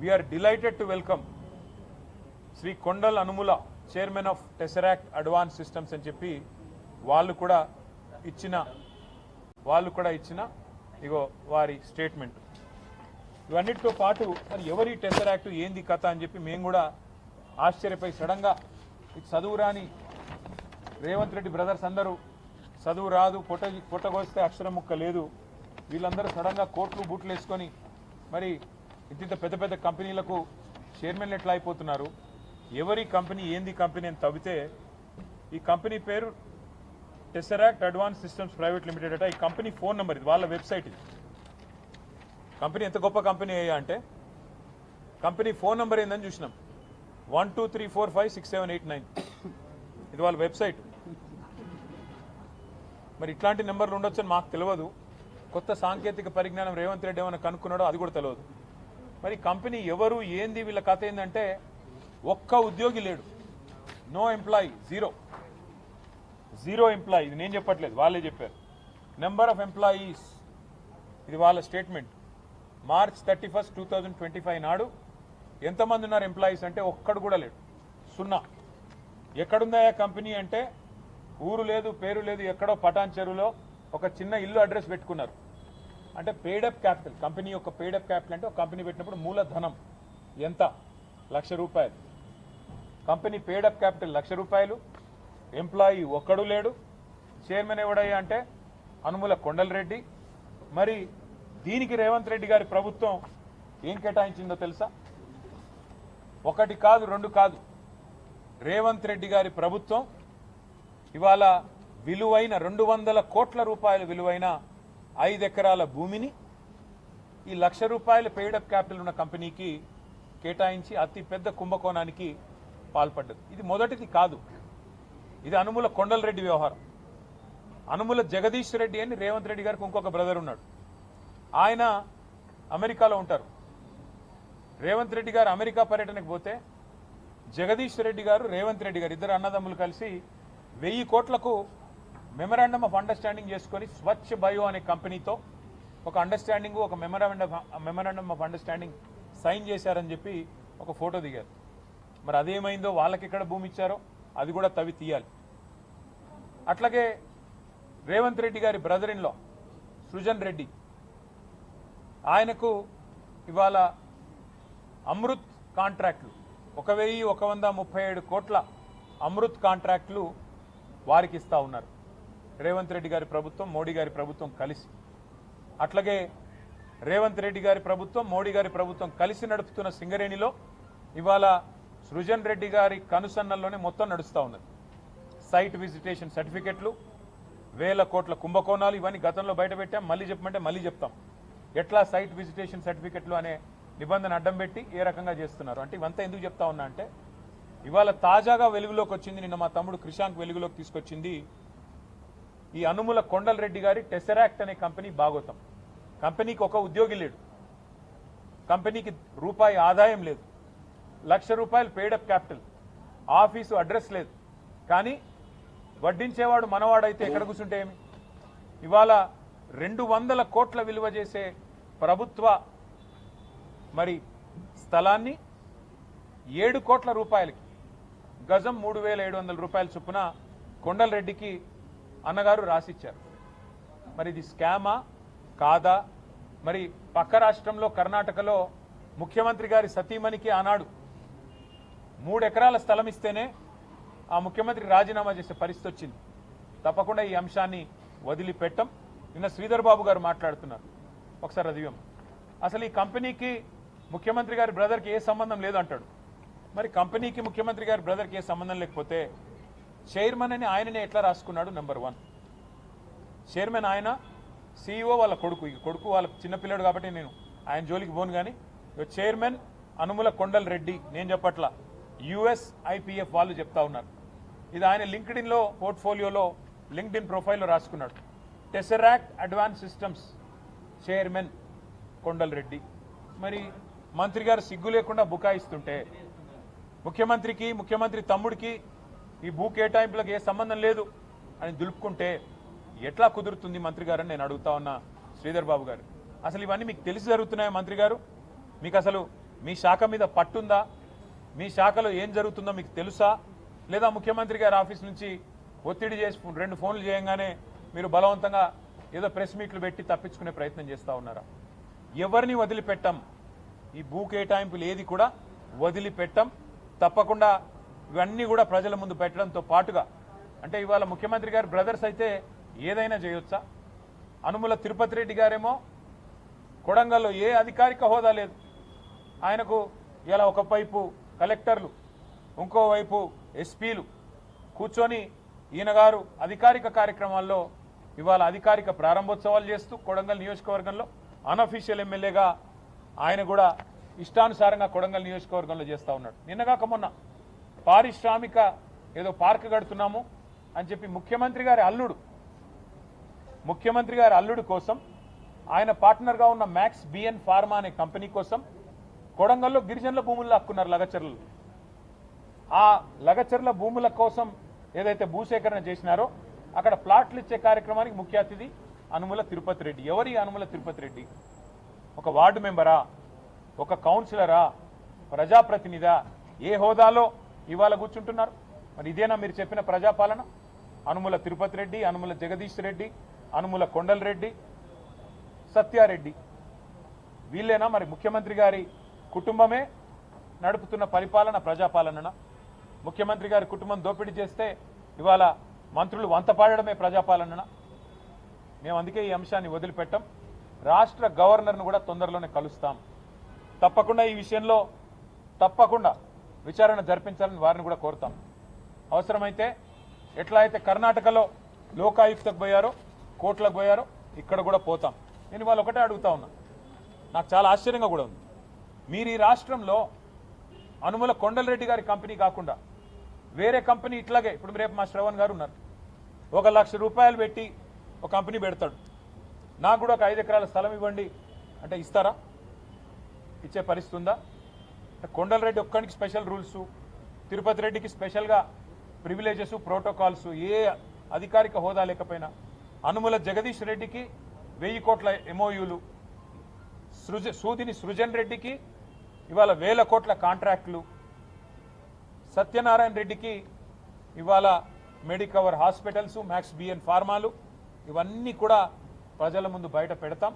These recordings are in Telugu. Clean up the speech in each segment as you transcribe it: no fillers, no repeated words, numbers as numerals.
We are delighted to welcome Sri Kondal Anumula, Chairman of Tesseract Advanced Systems అని చెప్పి వాళ్ళు కూడా ఇచ్చిన ఇగో వారి స్టేట్మెంట్. ఇవన్నిటితో పాటు మరి ఎవరి టెసరాక్ట్ ఏంది కథ అని చెప్పి మేము కూడా ఆశ్చర్యపోయి సడన్గా చదువు రాని రేవంత్ రెడ్డి బ్రదర్స్ అందరూ చదువు రాదు పొట్టగొస్తే అక్షరం ముక్క లేదు వీళ్ళందరూ సడన్గా కోట్లు బూట్లు వేసుకొని మరి ఇంత పెద్ద పెద్ద కంపెనీలకు చైర్మన్లు ఎట్లా అయిపోతున్నారు, ఎవరి కంపెనీ ఏంది కంపెనీ అని తవ్వితే ఈ కంపెనీ పేరు టెసరాక్ట్ అడ్వాన్స్ సిస్టమ్స్ ప్రైవేట్ లిమిటెడ్ అట. ఈ కంపెనీ ఫోన్ నెంబర్ ఇది, వాళ్ళ వెబ్సైట్ ఇది. కంపెనీ ఎంత గొప్ప కంపెనీ అయ్యా అంటే కంపెనీ ఫోన్ నెంబర్ ఏందని చూసినాం, 1234567889. ఇది వాళ్ళ వెబ్సైట్. మరి ఇట్లాంటి నెంబర్లు ఉండొచ్చని మాకు తెలియదు. కొత్త సాంకేతిక పరిజ్ఞానం రేవంత్ రెడ్డి ఏమైనా కనుక్కున్నాడో అది కూడా తెలియదు. మరి కంపెనీ ఎవరు ఏంది వీళ్ళ కథ ఏంటంటే ఒక్క ఉద్యోగి లేడు, నో ఎంప్లాయీ, జీరో ఎంప్లాయీ. ఇది నేను చెప్పట్లేదు, వాళ్ళే చెప్పారు. నెంబర్ ఆఫ్ ఎంప్లాయీస్, ఇది వాళ్ళ స్టేట్మెంట్. March 31, 2025 నాడు ఎంతమంది ఉన్నారు ఎంప్లాయీస్ అంటే ఒక్కడు కూడా లేడు, 0. ఎక్కడుందా కంపెనీ అంటే ఊరు లేదు పేరు లేదు, ఎక్కడో పటాన్ చెరువులో ఒక చిన్న ఇల్లు అడ్రస్ పెట్టుకున్నారు. అంటే పేడప్ క్యాపిటల్, కంపెనీ యొక్క పేడప్ క్యాపిటల్ అంటే ఒక కంపెనీ పెట్టినప్పుడు మూలధనం ఎంత, ₹1,00,000. కంపెనీ పేడప్ క్యాపిటల్ ₹1,00,000, ఎంప్లాయీ ఒక్కడు లేడు. చైర్మన్ ఎవడయ్యా అంటే అనుముల కొండల్ రెడ్డి. మరి దీనికి రేవంత్ రెడ్డి గారి ప్రభుత్వం ఏం కేటాయించిందో తెలుసా? 1 కాదు 2 కాదు, రేవంత్ రెడ్డి గారి ప్రభుత్వం ఇవాళ విలువైన 200 కోట్ల రూపాయల విలువైన 5 ఎకరాల భూమిని ఈ ₹1,00,000 పెయిడప్ క్యాపిటల్ ఉన్న కంపెనీకి కేటాయించి అతి పెద్ద కుంభకోణానికి పాల్పడ్డది. ఇది మొదటిది కాదు, ఇది అనుముల కొండల్ రెడ్డి వ్యవహారం. అనుముల జగదీష్ రెడ్డి అని రేవంత్ రెడ్డి గారికి ఇంకొక బ్రదర్ ఉన్నాడు, ఆయన అమెరికాలో ఉంటారు. రేవంత్ రెడ్డి గారు అమెరికా పర్యటనకు పోతే జగదీష్ రెడ్డి గారు రేవంత్ రెడ్డి గారు ఇద్దరు అన్నదమ్ములు కలిసి 1000 కోట్లకు మెమరాండమ్ ఆఫ్ అండర్స్టాండింగ్ చేసుకొని స్వచ్ఛ బయో అనే కంపెనీతో ఒక అండర్స్టాండింగ్, ఒక మెమరాండమ్ ఆఫ్ అండర్స్టాండింగ్ సైన్ చేశారని చెప్పి ఒక ఫోటో దిగారు. మరి అదేమైందో, వాళ్ళకి ఎక్కడ భూమి ఇచ్చారో అది కూడా తవ్వి తీయాలి. అట్లాగే రేవంత్ రెడ్డి గారి brother in law Srujan Reddy, ఆయనకు ఇవాళ అమృత్ కాంట్రాక్టులు 1137 కోట్ల అమృత్ కాంట్రాక్టులు వారికి ఇస్తా ఉన్నారు రేవంత్ రెడ్డి గారి ప్రభుత్వం, మోడీ గారి ప్రభుత్వం కలిసి. అట్లాగే రేవంత్ రెడ్డి గారి ప్రభుత్వం, మోడీ గారి ప్రభుత్వం కలిసి నడుపుతున్న సింగరేణిలో ఇవాళ సృజన్ రెడ్డి గారి కనుసన్నల్లోనే మొత్తం నడుస్తూ ఉన్నది. సైట్ విజిటేషన్ సర్టిఫికెట్లు, 1000 కోట్ల కుంభకోణాలు, ఇవన్నీ గతంలో బయటపెట్టాం. మళ్ళీ చెప్పమంటే మళ్ళీ చెప్తాం. ఎట్లా సైట్ విజిటేషన్ సర్టిఫికెట్లు అనే నిబంధన అడ్డం పెట్టి ఏ రకంగా చేస్తున్నారు అంటే ఇవంతా ఎందుకు చెప్తా ఉన్నా అంటే ఇవాళ తాజాగా వెలుగులోకి వచ్చింది, నిన్న మా తమ్ముడు క్రిషాంక్ వెలుగులోకి తీసుకొచ్చింది ఈ అనుముల కొండల్ రెడ్డి గారి టెసరాక్ట్ అనే కంపెనీ భాగోతం. కంపెనీకి ఒక ఉద్యోగి లేడు, కంపెనీకి రూపాయి ఆదాయం లేదు, ₹1,00,000 పేడప్ క్యాపిటల్, ఆఫీసు అడ్రస్ లేదు. కానీ వడ్డించేవాడు మనవాడైతే ఎక్కడ కూర్చుంటే ఏమి? ఇవాళ 200 కోట్ల విలువ చేసే ప్రభుత్వ మరి స్థలాన్ని 7 కోట్ల రూపాయలకి, గజం ₹3,700 చొప్పున కొండల్ రెడ్డికి అన్నగారు రాసిచ్చారు. మరి ఇది స్కామా కాదా? మరి పక్క రాష్ట్రంలో కర్ణాటకలో ముఖ్యమంత్రి గారి సతీమణికి ఆనాడు 3 ఎకరాల స్థలం ఇస్తేనే ఆ ముఖ్యమంత్రి రాజీనామా చేసే పరిస్థితి వచ్చింది. తప్పకుండా ఈ అంశాన్ని వదిలిపెట్టం. నిన్న శ్రీధర్ బాబు గారు మాట్లాడుతున్నారు, ఒకసారి అదివ్యం. అసలు ఈ కంపెనీకి ముఖ్యమంత్రి గారి బ్రదర్కి ఏ సంబంధం లేదు అంటాడు. మరి కంపెనీకి ముఖ్యమంత్రి గారి బ్రదర్కి ఏ సంబంధం లేకపోతే చైర్మన్ అని ఆయననే ఎట్లా రాసుకున్నాడు? నెంబర్ 1 చైర్మన్ ఆయన, CEO వాళ్ళ కొడుకు. ఈ కొడుకు వాళ్ళ చిన్నపిల్లడు కాబట్టి నేను ఆయన జోలికి పోను. కానీ చైర్మన్ అనుముల కొండల్ రెడ్డి, నేను చెప్పట్లా, USIPF వాళ్ళు చెప్తా ఉన్నారు. ఇది ఆయన లింక్డ్ఇన్లో పోర్ట్ఫోలియోలో లింక్డ్ఇన్ ప్రొఫైల్లో రాసుకున్నాడు. Tesseract advance systems chairman Kondal Reddy. మరి మంత్రి గారు సిగ్గు లేకుండా బుకాయిస్తుంటే ముఖ్యమంత్రికి, ముఖ్యమంత్రి తమ్ముడికి ఈ భూ కేటాయింపులకు ఏ సంబంధం లేదు అని దులుపుకుంటే ఎట్లా కుదురుతుంది మంత్రి గారు అని నేను అడుగుతా ఉన్నా శ్రీధర్ బాబు గారు. అసలు ఇవన్నీ మీకు తెలిసి జరుగుతున్నాయా మంత్రి గారు? మీకు అసలు మీ శాఖ మీద పట్టుందా? మీ శాఖలో ఏం జరుగుతుందో మీకు తెలుసా? లేదా ముఖ్యమంత్రి గారి ఆఫీస్ నుంచి ఒత్తిడి చేసి 2 ఫోన్లు చేయంగానే మీరు బలవంతంగా ఏదో ప్రెస్ మీట్లు పెట్టి తప్పించుకునే ప్రయత్నం చేస్తూ ఉన్నారా? ఎవరిని వదిలిపెట్టం. ఈ భూ కేటాయింపులు ఏది కూడా వదిలిపెట్టం. తప్పకుండా ఇవన్నీ కూడా ప్రజల ముందు పెట్టడంతో పాటుగా, అంటే ఇవాళ ముఖ్యమంత్రి గారు బ్రదర్స్ అయితే ఏదైనా చేయొచ్చా? అనుముల తిరుపతి రెడ్డి గారేమో కొడంగల్లో ఏ అధికారిక హోదా లేదు ఆయనకు. ఇలా ఒకవైపు కలెక్టర్లు, ఇంకోవైపు ఎస్పీలు కూర్చొని ఈయన గారు అధికారిక కార్యక్రమాల్లో ఇవాళ అధికారిక ప్రారంభోత్సవాలు చేస్తూ కొడంగల్ నియోజకవర్గంలో అన్అఫీషియల్ ఎమ్మెల్యేగా ఆయన కూడా ఇష్టానుసారంగా కొడంగల్ నియోజకవర్గంలో చేస్తూ ఉన్నాడు. నిన్నగాక మొన్న పారిశ్రామిక ఏదో పార్క్ కడుతున్నాము అని చెప్పి ముఖ్యమంత్రి గారి అల్లుడు కోసం ఆయన పార్ట్నర్గా ఉన్న మ్యాక్స్ బిఎన్ ఫార్మా అనే కంపెనీ కోసం కొడంగల్లో గిరిజనుల భూములు లాక్కున్నారు లగచర్లు. ఆ లగచర్ల భూముల కోసం ఏదైతే భూసేకరణ చేసినారో అక్కడ ప్లాట్లు ఇచ్చే కార్యక్రమానికి ముఖ్య అతిథి అనుముల తిరుపతి రెడ్డి. ఎవరి అనుముల తిరుపతి రెడ్డి? ఒక వార్డు మెంబరా? ఒక కౌన్సిలరా? ప్రజాప్రతినిధా? ఏ హోదాలో ఇవాళ కూర్చుంటున్నారు? మరి ఇదేనా మీరు చెప్పిన ప్రజాపాలన? అనుముల తిరుపతి రెడ్డి, అనుముల జగదీష్ రెడ్డి, అనుముల కొండల్ రెడ్డి, సత్యారెడ్డి, వీళ్ళేనా మరి ముఖ్యమంత్రి గారి కుటుంబమే నడుపుతున్న పరిపాలన ప్రజాపాలన? ముఖ్యమంత్రి గారి కుటుంబం దోపిడీ చేస్తే ఇవాళ మంత్రులు వంతపాడడమే ప్రజాపాలన? మేము అందుకే ఈ అంశాన్ని వదిలిపెట్టాం. రాష్ట్ర గవర్నర్ను కూడా తొందరలోనే కలుస్తాం. తప్పకుండా ఈ విషయంలో తప్పకుండా విచారణ జరిపించాలని వారిని కూడా కోరుతాం. అవసరమైతే ఎట్లా అయితే కర్ణాటకలో లోకాయుక్తకు పోయారో, కోర్టులకు పోయారో, ఇక్కడ కూడా పోతాం. నేను వాళ్ళు ఒకటే అడుగుతా ఉన్నా, నాకు చాలా ఆశ్చర్యంగా కూడా ఉంది. మీరు ఈ రాష్ట్రంలో అనుముల కొండలరెడ్డి గారి కంపెనీ కాకుండా వేరే కంపెనీ ఇట్లాగే, ఇప్పుడు రేపు మా శ్రవణ్ గారు ఉన్నారు, 1 లక్ష రూపాయలు పెట్టి ఒక కంపెనీ పెడతాడు, నాకు కూడా ఒక 5 ఎకరాల స్థలం ఇవ్వండి అంటే ఇస్తారా? ఇచ్చే పరిస్థితి ఉందా? కొండలరెడ్డి ఒక్కడికి స్పెషల్ రూల్స్, తిరుపతి రెడ్డికి స్పెషల్గా ప్రివిలేజెస్, ప్రోటోకాల్స్, ఏ అధికారిక హోదా లేకపోయినా, అనుముల జగదీష్ రెడ్డికి 1000 కోట్ల ఎంఓయూలు, సూదిని సృజన్ రెడ్డికి ఇవాళ 1000 కోట్ల కాంట్రాక్టులు, సత్యనారాయణ రెడ్డికి ఇవాళ మెడికవర్ హాస్పిటల్స్, మ్యాక్స్ బిఎన్ ఫార్మాలు, ఇవన్నీ కూడా ప్రజల ముందు బయట పెడతాం.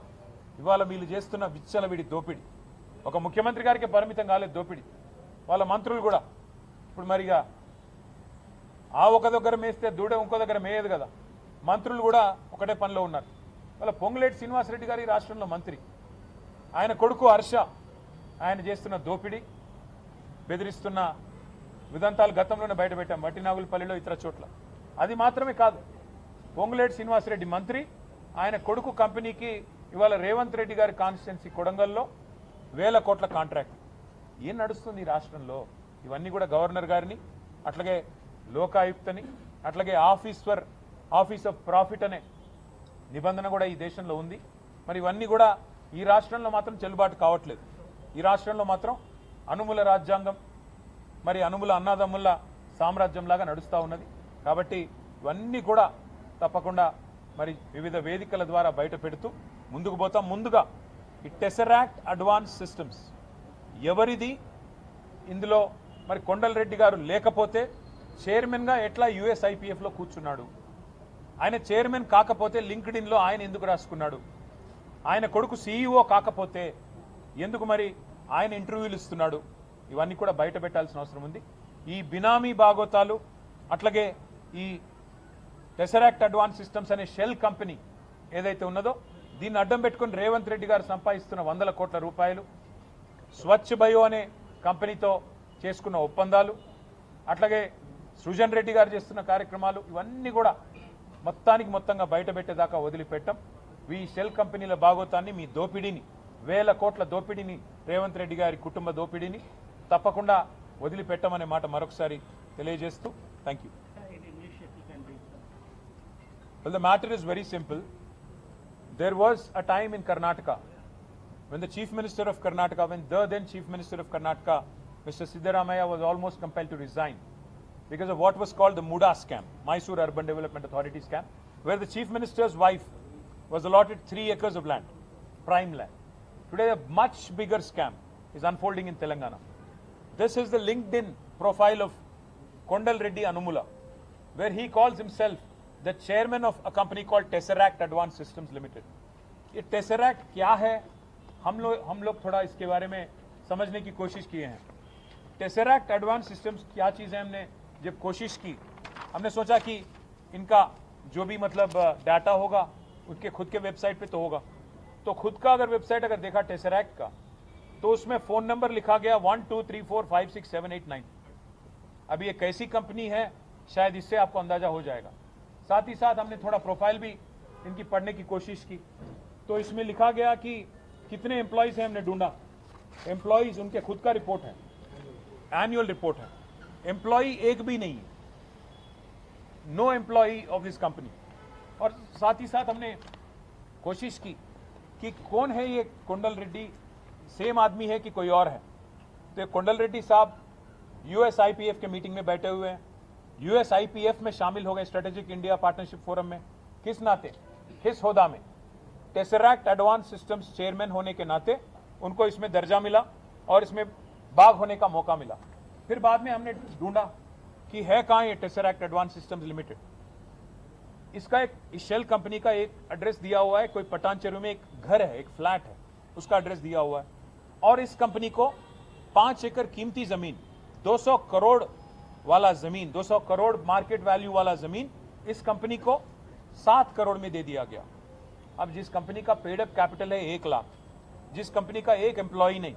ఇవాళ వీళ్ళు చేస్తున్న విచ్చలవిడి దోపిడీ ఒక ముఖ్యమంత్రి గారికి పరిమితం కాలేదు దోపిడీ, వాళ్ళ మంత్రులు కూడా. ఇప్పుడు మరిగా ఆ ఒక దగ్గర మేస్తే దూడ ఇంకో దగ్గర మేయదు కదా, మంత్రులు కూడా ఒకటే పనిలో ఉన్నారు. వాళ్ళ పొంగులేటి శ్రీనివాసరెడ్డి గారి రాష్ట్రంలో మంత్రి, ఆయన కొడుకు హర్ష, ఆయన చేస్తున్న దోపిడీ, బెదిరిస్తున్న విదంతాలు గతంలోనే బయటపెట్టాం, వట్టినాగులపల్లిలో ఇతర చోట్ల. అది మాత్రమే కాదు, పొంగులేటి శ్రీనివాసరెడ్డి మంత్రి, ఆయన కొడుకు కంపెనీకి ఇవాళ రేవంత్ రెడ్డి గారి కాన్స్టిట్యున్సీ కొడంగల్లో 1000 కోట్ల కాంట్రాక్ట్. ఏం నడుస్తుంది ఈ రాష్ట్రంలో? ఇవన్నీ కూడా గవర్నర్ గారిని, అట్లాగే లోకాయుక్తని, అట్లాగే ఆఫీస్ ఆఫ్ ప్రాఫిట్ అనే నిబంధన కూడా ఈ దేశంలో ఉంది. మరి ఇవన్నీ కూడా ఈ రాష్ట్రంలో మాత్రం చెల్లుబాటు కావట్లేదు. ఈ రాష్ట్రంలో మాత్రం అనుముల రాజ్యాంగం, మరి అనుముల అన్నాదమ్ముల సామ్రాజ్యంలాగా నడుస్తూ ఉన్నది. కాబట్టి ఇవన్నీ కూడా తప్పకుండా మరి వివిధ వేదికల ద్వారా బయట పెడుతూ ముందుకు పోతాం. ముందుగా ఈ టెసరాక్ట్ అడ్వాన్స్ సిస్టమ్స్ ఎవరిది? ఇందులో మరి కొండలరెడ్డి గారు లేకపోతే చైర్మన్గా ఎట్లా USIPFలో కూర్చున్నాడు? ఆయన చైర్మన్ కాకపోతే లింక్డ్ఇన్లో ఆయన ఎందుకు రాసుకున్నాడు? ఆయన కొడుకు CEO కాకపోతే ఎందుకు మరి ఆయన ఇంటర్వ్యూలు ఇస్తున్నాడు? ఇవన్నీ కూడా బయట పెట్టాల్సిన అవసరం ఉంది. ఈ బినామీ బాగోతాలు, అట్లాగే ఈ టెసరాక్ట్ అడ్వాన్స్ సిస్టమ్స్ అనే షెల్ కంపెనీ ఏదైతే ఉన్నదో దీన్ని అడ్డం పెట్టుకుని రేవంత్ రెడ్డి గారు సంపాదిస్తున్న 100 కోట్ల రూపాయలు, స్వచ్ఛ బయో అనే కంపెనీతో చేసుకున్న ఒప్పందాలు, అట్లాగే సృజన్ రెడ్డి గారు చేస్తున్న కార్యక్రమాలు, ఇవన్నీ కూడా మొత్తంగా బయట పెట్టేదాకా వదిలిపెట్టం. ఈ షెల్ కంపెనీల బాగోతాన్ని, మీ దోపిడీని, 1000 కోట్ల దోపిడీని, రేవంత్ రెడ్డి గారి కుటుంబ దోపిడీని తప్పకుండా వదిలిపెట్టమనే మాట మరొకసారి తెలియజేస్తూ thank you. Well, the matter is very simple. There was a time in Karnataka when the Chief Minister of Karnataka, when the then Chief Minister of Karnataka, Mr. Siddaramaiah, was almost compelled to resign because of what was called the Muda scam, Mysore Urban Development Authority scam, where the Chief Minister's wife was allotted 3 acres of land, prime land. Today, a much bigger scam is unfolding in Telangana. This is the LinkedIn profile of Kondal Reddy Anumula, where he calls himself the chairman of a company called Tesseract Advanced Systems Limited. ये Tesseract क्या है, हम लोग थोड़ा इसके बारे में समझने की कोशिश किए हैं. Tesseract Advanced Systems क्या चीज़ है, हमने जब कोशिश की, हमने सोचा कि इनका जो भी मतलब डाटा होगा उसके खुद के वेबसाइट पे तो होगा. तो खुद का अगर वेबसाइट अगर देखा Tesseract का, तो उसमें फ़ोन नंबर लिखा गया 1234567889. अभी ये कैसी कंपनी है शायद इससे आपको अंदाजा हो जाएगा. साथ ही साथ हमने थोड़ा प्रोफाइल भी इनकी पढ़ने की कोशिश की. तो इसमें लिखा गया कि कितने एम्प्लॉयज़ हैं, हमने ढूंढा. एम्प्लॉयज़ उनके खुद का रिपोर्ट है, एनुअल रिपोर्ट है. एम्प्लॉय एक भी नहीं है, no employ of this company. और साथ ही साथ हमने कोशिश की कि कौन है ये कोंडल रेड्डी, सेम आदमी है कि कोई और है. तो ये कोंडल रेड्डी साहब USIPF के मीटिंग में बैठे हुए हैं. USIPF में शामिल हो गए स्ट्रेटेजिक इंडिया पार्टनरशिप फोरम में. किस नाते, किस होदा में? टेसरैक्ट एडवांस सिस्टम्स चेयरमैन होने के नाते उनको इसमें दर्जा मिला और इसमें भाग होने का मौका मिला. फिर बाद में हमने ढूंढा कि है कहाँ ये टेसरैक्ट एडवांस सिस्टम्स लिमिटेड. इसका एक इस शेल कंपनी का एक एड्रेस दिया हुआ है, कोई पटानचेरू में एक घर है, एक फ्लैट है, उसका एड्रेस दिया हुआ है. और इस कंपनी को 5 एकड़ कीमती जमीन, 200 करोड़ वाला जमीन, 200 करोड़ मार्केट वैल्यू वाला जमीन इस कंपनी को 7 करोड़ में दे दिया गया. अब जिस कंपनी का पेड अप कैपिटल है 1 लाख, जिस कंपनी का एक एम्प्लॉय नहीं,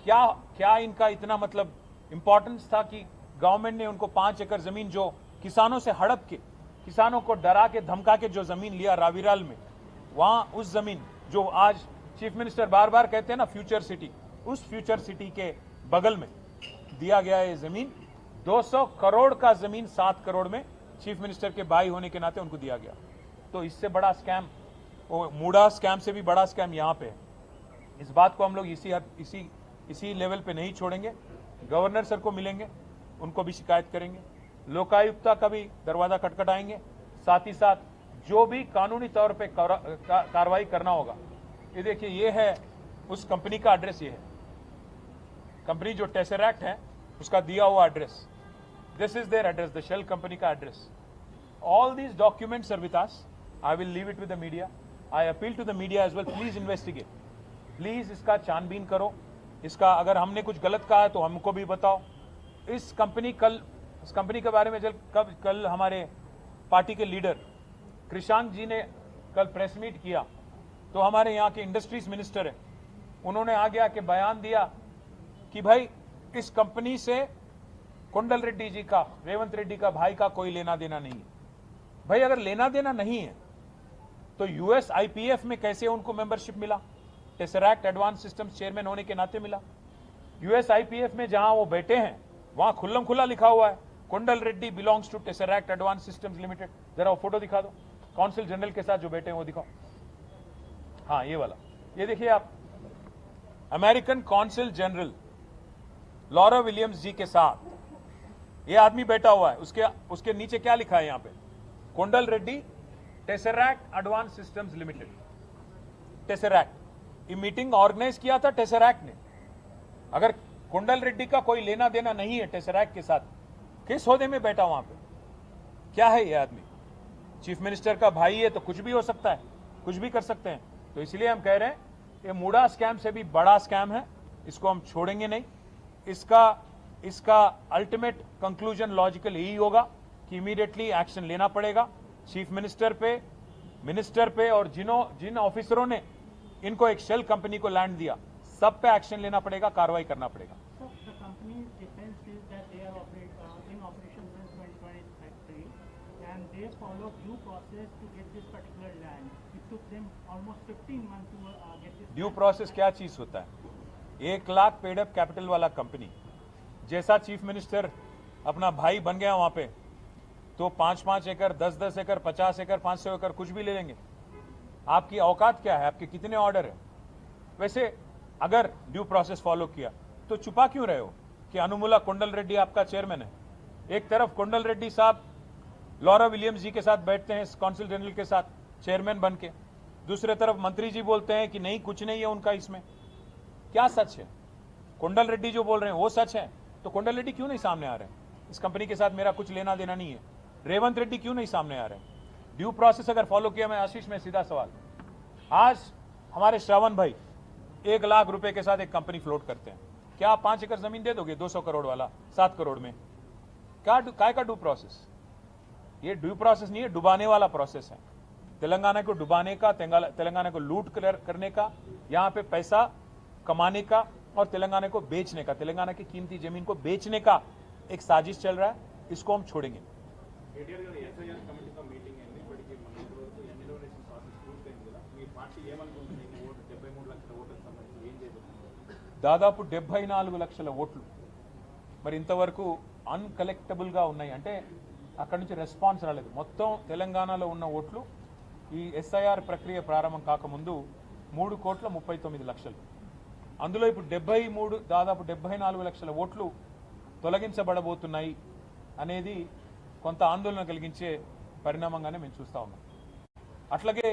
क्या इनका इतना मतलब इंपॉर्टेंस था कि गवर्नमेंट ने उनको 5 एकड़ जमीन जो किसानों से हड़प के, किसानों को डरा के धमका के जो जमीन लिया रावीराल में, वहां उस जमीन जो आज चीफ मिनिस्टर बार बार कहते हैं ना फ्यूचर सिटी, उस फ्यूचर सिटी के बगल में दिया गया ये जमीन. 200 करोड़ का जमीन 7 करोड़ में चीफ मिनिस्टर के भाई होने के नाते उनको दिया गया. तो इससे बड़ा स्कैम, मूडा स्कैम से भी बड़ा स्कैम यहाँ पे है. इस बात को हम लोग इसी लेवल पे नहीं छोड़ेंगे. गवर्नर सर को मिलेंगे, उनको भी शिकायत करेंगे, लोकायुक्ता का भी दरवाजा खटखटाएंगे. साथ ही साथ जो भी कानूनी तौर पे कार्रवाई करना होगा. ये देखिए, ये है उस कंपनी का एड्रेस. ये है कंपनी जो टेसरैक्ट है उसका दिया हुआ address. This is their address, the shell company का address. All these documents are with us. I will leave it with the media. I appeal to the media as well, please investigate, please इसका छानबीन करो. इसका अगर हमने कुछ गलत कहा है तो हमको भी बताओ. इस कंपनी के बारे में कल हमारे पार्टी के लीडर कृषांक जी ने कल प्रेस मीट किया, तो हमारे यहाँ के इंडस्ट्रीज मिनिस्टर है, उन्होंने आगे आके बयान दिया कि भाई इस कंपनी से कोंडल रेड्डी जी का, रेवंत रेड्डी का भाई का कोई लेना देना नहीं है. भाई अगर लेना देना नहीं है तो USIPF में कैसे उनको मेंबरशिप मिला? टेसरैक्ट एडवांस सिस्टम्स चेयरमैन होने के नाते मिला. USIPF में जहां वो बैठे हैं वहां खुल्लम खुल्ला लिखा हुआ है Kondal Reddy belongs to Tesseract advance systems limited. जरा वो फोटो दिखा दो, काउंसिल जनरल के साथ जो बैठे हैं वो दिखाओ. हाँ, ये वाला, ये देखिए आप, American council general Laura Williams ji के साथ ये आदमी बैठा हुआ है. उसके नीचे क्या लिखा है यहाँ पे? Kondal Reddy Tesseract advance systems limited. Tesseract, ये मीटिंग ऑर्गेनाइज किया था टेसरैक्ट ने. अगर कोंडल रेड्डी का कोई लेना देना नहीं है टेसरैक्ट के साथ, किस ओहदे में बैठा वहां पे? क्या है ये आदमी? चीफ मिनिस्टर का भाई है तो कुछ भी हो सकता है, कुछ भी कर सकते हैं. तो इसलिए हम कह रहे हैं ये मूडा स्कैम से भी बड़ा स्कैम है, इसको हम छोड़ेंगे नहीं. इसका अल्टीमेट कंक्लूजन लॉजिकल यही होगा कि इमीडिएटली एक्शन लेना पड़ेगा चीफ मिनिस्टर पे और जिन ऑफिसरों ने इनको एक शेल कंपनी को लैंड दिया, सब पे एक्शन लेना पड़ेगा, कार्रवाई करना पड़ेगा. They follow due process to get this particular land. It took them almost 15 months to get this. Due process क्या चीज होता है? 1 लाख पेड अप कैपिटल वाला कंपनी जैसा चीफ मिनिस्टर अपना भाई बन गया वहां पे, तो 5-5 एकड़, 10-10 एकड़, 50 एकड़, 500 एकड़ कुछ भी ले लेंगे. आपकी औकात क्या है? आपके कितने ऑर्डर है? वैसे अगर ड्यू प्रोसेस फॉलो किया तो छुपा क्यों रहे हो कि अनुमुला कोंडल रेड्डी आपका चेयरमैन है? एक तरफ कोंडल रेड्डी साहब लॉरा विलियम्स जी के साथ बैठते हैं काउंसिल जनरल के साथ चेयरमैन बन के, दूसरे तरफ मंत्री जी बोलते हैं कि नहीं, कुछ नहीं है उनका इसमें. क्या सच है? कुंडल रेड्डी जो बोल रहे हैं वो सच है, तो कुंडल रेड्डी क्यों नहीं सामने आ रहे हैं? इस कंपनी के साथ मेरा कुछ लेना देना नहीं है। रेवंत रेड्डी क्यों नहीं सामने आ रहे हैं? ड्यू प्रोसेस अगर फॉलो किया, मैं आशीष में सीधा सवाल, आज हमारे श्रावण भाई 1 लाख रुपए के साथ एक कंपनी फ्लोट करते हैं, क्या आप 5 एकड़ जमीन दे दोगे 200 करोड़ वाला 7 करोड़ में? काय का ड्यू प्रोसेस? ये ड्यू प्रोसेस नहीं है, डुबाने वाला प्रोसेस है। तेलंगाना को डुबाने का, तेलंगाना को लूट करने का, यहाँ पे पैसा कमाने का और तेलंगाना को बेचने का, तेलंगाना की कीमती जमीन को बेचने का एक साजिश चल रहा है। इसको हम छोड़ेंगे। దాదాపు 74 లక్షల ఓట్లు మరి ఇంతవరకు అన్కలెక్టబుల్గా ఉన్నాయి, అంటే అక్కడి నుంచి రెస్పాన్స్ రాలేదు. మొత్తం తెలంగాణలో ఉన్న ఓట్లు ఈ ఎస్ఐఆర్ ప్రక్రియ ప్రారంభం కాకముందు 3,39,00,000. అందులో ఇప్పుడు దాదాపు 74 లక్షల ఓట్లు తొలగించబడబోతున్నాయి అనేది కొంత ఆందోళన కలిగించే పరిణామంగానే మేము చూస్తూ ఉన్నాం. అట్లాగే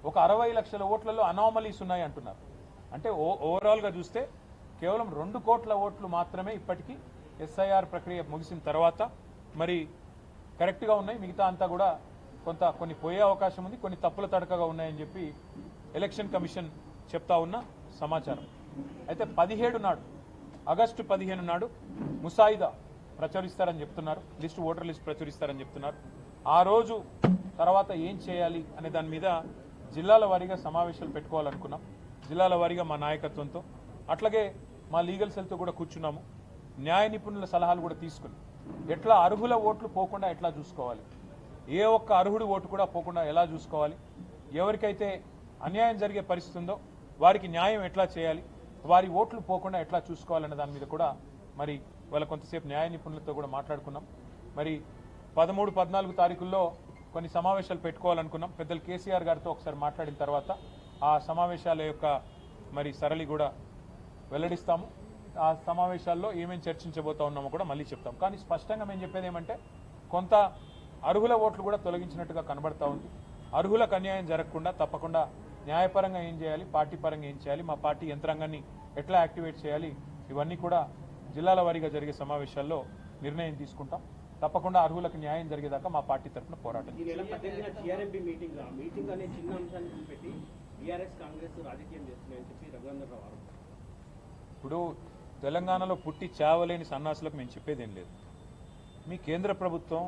ఒక 60 లక్షల ఓట్లలో అనామలీస్ ఉన్నాయి అంటున్నారు. అంటే ఓవరాల్గా చూస్తే కేవలం 2 కోట్ల ఓట్లు మాత్రమే ఇప్పటికీ ఎస్ఐఆర్ ప్రక్రియ ముగిసిన తర్వాత మరి కరెక్ట్గా ఉన్నాయి. మిగతా అంతా కూడా కొన్ని పోయే అవకాశం ఉంది, కొన్ని తప్పుల తడకగా ఉన్నాయని చెప్పి ఎలక్షన్ కమిషన్ చెప్తా ఉన్న సమాచారం. అయితే 17 నాడు, ఆగస్టు 15 నాడు ముసాయిదా ప్రచురిస్తారని చెప్తున్నారు, ఓటర్ లిస్ట్ ప్రచురిస్తారని చెప్తున్నారు. ఆ రోజు తర్వాత ఏం చేయాలి అనే దాని మీద జిల్లాల వారీగా సమావేశాలు పెట్టుకోవాలనుకున్నాం, జిల్లాల వారీగా మా నాయకత్వంతో. అట్లాగే మా లీగల్ సెల్తో కూడా కూర్చున్నాము. న్యాయ నిపుణుల సలహాలు కూడా తీసుకుని ఎట్లా అర్హుల ఓట్లు పోకుండా ఎట్లా చూసుకోవాలి, ఏ ఒక్క అర్హుడి ఓటు కూడా పోకుండా ఎలా చూసుకోవాలి, ఎవరికైతే అన్యాయం జరిగే పరిస్థితి ఉందో వారికి న్యాయం ఎట్లా చేయాలి, వారి ఓట్లు పోకుండా ఎట్లా చూసుకోవాలనే దాని మీద కూడా మరి వాళ్ళ కొంతసేపు న్యాయ నిపుణులతో కూడా మాట్లాడుకున్నాం. మరి 13, 14 తారీఖుల్లో కొన్ని సమావేశాలు పెట్టుకోవాలనుకున్నాం. పెద్దలు కేసీఆర్ గారితో ఒకసారి మాట్లాడిన తర్వాత ఆ సమావేశాల యొక్క మరి సరళి కూడా వెల్లడిస్తాము. ఆ సమావేశాల్లో ఏమేమి చర్చించబోతా ఉన్నామో కూడా మళ్ళీ చెప్తాం. కానీ స్పష్టంగా మేము చెప్పేది ఏమంటే, కొంత అర్హుల ఓట్లు కూడా తొలగించినట్టుగా కనబడతా ఉంది. అర్హులకు అన్యాయం జరగకుండా తప్పకుండా న్యాయపరంగా ఏం చేయాలి, పార్టీ పరంగా ఏం చేయాలి, మా పార్టీ యంత్రాంగాన్ని ఎట్లా యాక్టివేట్ చేయాలి, ఇవన్నీ కూడా జిల్లాల వారీగా జరిగే సమావేశాల్లో నిర్ణయం తీసుకుంటాం. తప్పకుండా అర్హులకు న్యాయం జరిగేదాకా మా పార్టీ తరఫున పోరాటం. ఇప్పుడు తెలంగాణలో పుట్టి చావలేని సన్నాసులకు మేము చెప్పేదేం లేదు. మీ కేంద్ర ప్రభుత్వం